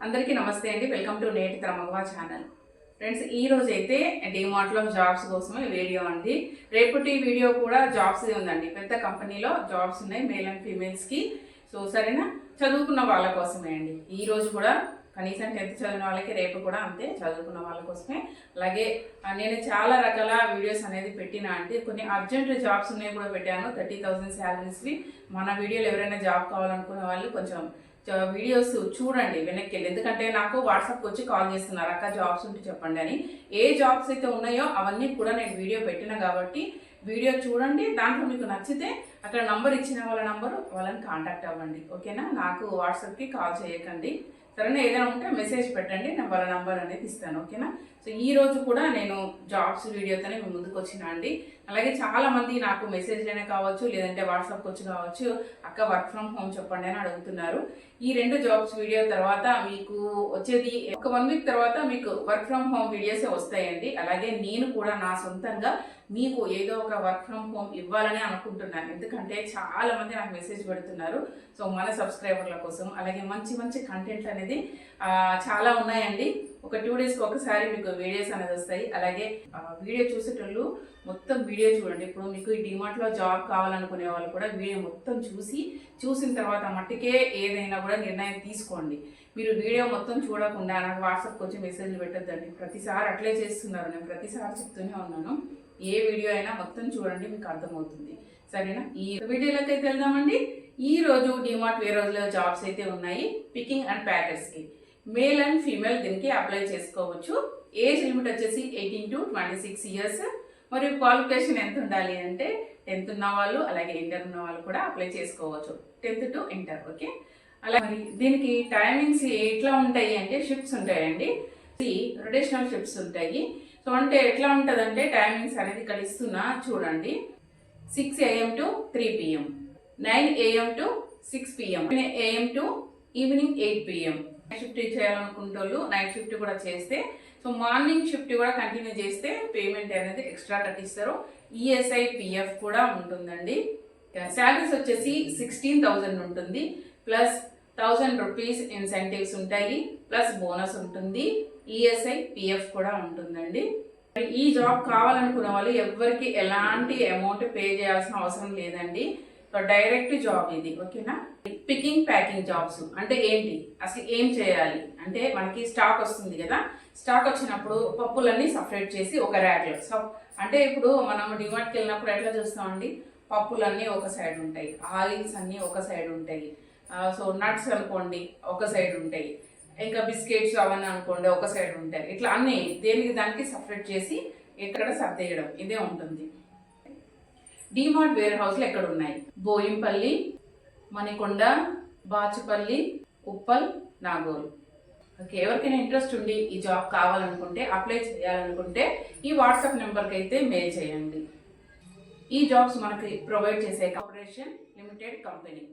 అందరికీ నమస్తే అండి. వెల్కమ్ టు నేటి తర మగవా ఛానల్. ఫ్రెండ్స్, ఈ రోజు అయితే డిమార్ట్లో జాబ్స్ కోసమే వీడియో అండి. రేపటి వీడియో కూడా జాబ్స్ ఉందండి. పెద్ద కంపెనీలో జాబ్స్ ఉన్నాయి మేల్ అండ్ ఫీమేల్స్కి. సో సరేనా, చదువుకున్న వాళ్ళ కోసమే అండి. ఈ రోజు కూడా కనీసం 10th చదివిన వాళ్ళకి, రేపు కూడా అంతే చదువుకున్న వాళ్ళ కోసమే. అలాగే నేను చాలా రకాల వీడియోస్ అనేది పెట్టినా అంటే కొన్ని అర్జెంట్ జాబ్స్ ఉన్నాయి కూడా పెట్టాను. 30,000 శాలరీస్వి. మన వీడియోలు ఎవరైనా జాబ్ కావాలనుకునే వాళ్ళు కొంచెం వీడియోస్ చూడండి వెనక్కి వెళ్ళి. ఎందుకంటే నాకు వాట్సాప్కి వచ్చి కాల్ చేస్తున్నారు, అక్క జాబ్స్ ఉంటే చెప్పండి అని. ఏ జాబ్స్ అయితే ఉన్నాయో అవన్నీ కూడా నేను వీడియో పెట్టిన కాబట్టి వీడియో చూడండి. దాంట్లో మీకు నచ్చితే అక్కడ నంబర్ ఇచ్చిన వాళ్ళని కాంటాక్ట్ అవ్వండి. ఓకేనా, నాకు వాట్సాప్కి కాల్ చేయకండి. సరేనా, ఏదైనా ఉంటే మెసేజ్ పెట్టండి, నేను వాళ్ళ నంబర్ అనేది ఇస్తాను. ఓకేనా. సో ఈ రోజు కూడా నేను జాబ్స్ వీడియోతోనే మేము ముందుకు వచ్చినా అండి. అలాగే చాలా మంది నాకు మెసేజ్లోనే కావచ్చు, లేదంటే వాట్సాప్కి వచ్చి కావచ్చు, అక్క వర్క్ ఫ్రమ్ హోమ్ చెప్పండి అని అడుగుతున్నారు. ఈ 2 జాబ్స్ వీడియో తర్వాత మీకు వచ్చేది ఒక 1 వీక్ తర్వాత మీకు వర్క్ ఫ్రమ్ హోమ్ వీడియోసే వస్తాయండి. అలాగే నేను కూడా నా సొంతంగా మీకు ఏదో ఒక వర్క్ ఫ్రమ్ హోమ్ ఇవ్వాలని అనుకుంటున్నాను. ఎందుకంటే చాలా మంది నాకు మెసేజ్ పెడుతున్నారు. సో మన సబ్స్క్రైబర్ల కోసం అలాగే మంచి మంచి కంటెంట్ అనేది చాలా ఉన్నాయండి. ఒక 2 డేస్కి ఒకసారి మీకు వీడియోస్ అనేది వస్తాయి. అలాగే వీడియో చూసేటోళ్ళు మొత్తం వీడియో చూడండి. ఇప్పుడు మీకు ఈ డిమార్ట్లో జాబ్ కావాలనుకునే వాళ్ళు కూడా వీడియో మొత్తం చూసిన తర్వాత మట్టుకే ఏదైనా కూడా నిర్ణయం తీసుకోండి. మీరు వీడియో మొత్తం చూడకుండా నాకు వాట్సాప్కి వచ్చి మెసేజ్లు పెట్టొద్దండి. ప్రతిసారి అట్లే చేస్తున్నారు, నేను ప్రతిసారి చెప్తూనే ఉన్నాను. ఏ వీడియో అయినా మొత్తం చూడండి, మీకు అర్థమవుతుంది. సరేనా, ఈ వీడియోలోకి అయితే వెళ్దామండి. ఈ రోజు డిమార్ట్ వేరే రోజులో జాబ్స్ అయితే ఉన్నాయి. పికింగ్ అండ్ ప్యాకర్స్కి మేల్ అండ్ ఫీమేల్ దీనికి అప్లై చేసుకోవచ్చు. ఏజ్ లిమిట్ వచ్చేసి 18 to 26 years. మరియు క్వాలిఫికేషన్ ఎంత ఉండాలి అంటే 10th ఉన్న వాళ్ళు అలాగే ఇంటర్ ఉన్న వాళ్ళు కూడా అప్లై చేసుకోవచ్చు. 10th to inter. ఓకే. అలా మరి దీనికి టైమింగ్స్ ఎట్లా ఉంటాయి అంటే షిఫ్ట్స్ ఉంటాయండి. రొటేషనల్ షిఫ్ట్స్ ఉంటాయి. సో అంటే ఎట్లా ఉంటుందంటే టైమింగ్స్ అనేది ఇక్కడ ఇస్తున్నా చూడండి. 6 AM to 3 PM, 9 AM to 6 PM, 9 AM to evening 8 PM. Shift చేయాలనుకుంటే వాళ్ళు నైట్ షిఫ్ట్ కూడా చేస్తే, సో మార్నింగ్ షిఫ్ట్ కూడా కంటిన్యూ చేస్తే పేమెంట్ అనేది ఎక్స్ట్రా కట్టిస్తారు. ఈఎస్ఐ పిఎఫ్ కూడా ఉంటుందండి. శాలరీస్ వచ్చేసి 16,000 ఉంటుంది. ప్లస్ 1,000 రూపీస్ ఇన్సెంటివ్స్ ఉంటాయి. ప్లస్ బోనస్ ఉంటుంది. ఈఎస్ఐ పిఎఫ్ కూడా ఉంటుందండి. ఈ జాబ్ కావాలనుకునే వాళ్ళు ఎవరికి ఎలాంటి అమౌంట్ పే చేయాల్సిన అవసరం లేదండి. సో డైరెక్ట్ జాబ్ ఇది. ఓకేనా. పికింగ్ ప్యాకింగ్ జాబ్స్ అంటే ఏంటి, అసలు ఏం చేయాలి అంటే మనకి స్టాక్ వస్తుంది కదా, స్టాక్ వచ్చినప్పుడు పప్పులన్నీ సపరేట్ చేసి ఒక ర్యాక్లో అంటే ఇప్పుడు మనం డిమార్ట్కి వెళ్ళినప్పుడు ఎట్లా చూస్తామండి, పప్పులన్నీ ఒక సైడ్ ఉంటాయి, ఆయిల్స్ అన్నీ ఒక సైడ్ ఉంటాయి, సో నట్స్ అనుకోండి ఒక సైడ్ ఉంటాయి, ఇంకా బిస్కెట్స్ అవన్నీ అనుకోండి ఒక సైడ్ ఉంటాయి. ఇట్లా అన్నీ దేనికి దానికి సపరేట్ చేసి ఎక్కడ సర్దేయడం ఇదే ఉంటుంది. డిమార్ట్ వేర్ హౌస్లు ఎక్కడ ఉన్నాయి? బోయింపల్లి, మణికొండ, బాచుపల్లి, ఉప్పల్, నాగోల్. ఓకే, ఎవరికైనా ఇంట్రెస్ట్ ఉండి ఈ జాబ్ కావాలనుకుంటే అప్లై చేయాలనుకుంటే ఈ వాట్సాప్ నెంబర్కి అయితే మెయిల్ చేయండి. ఈ జాబ్స్ మనకి ప్రొవైడ్ చేసే కార్పొరేషన్ లిమిటెడ్ కంపెనీ.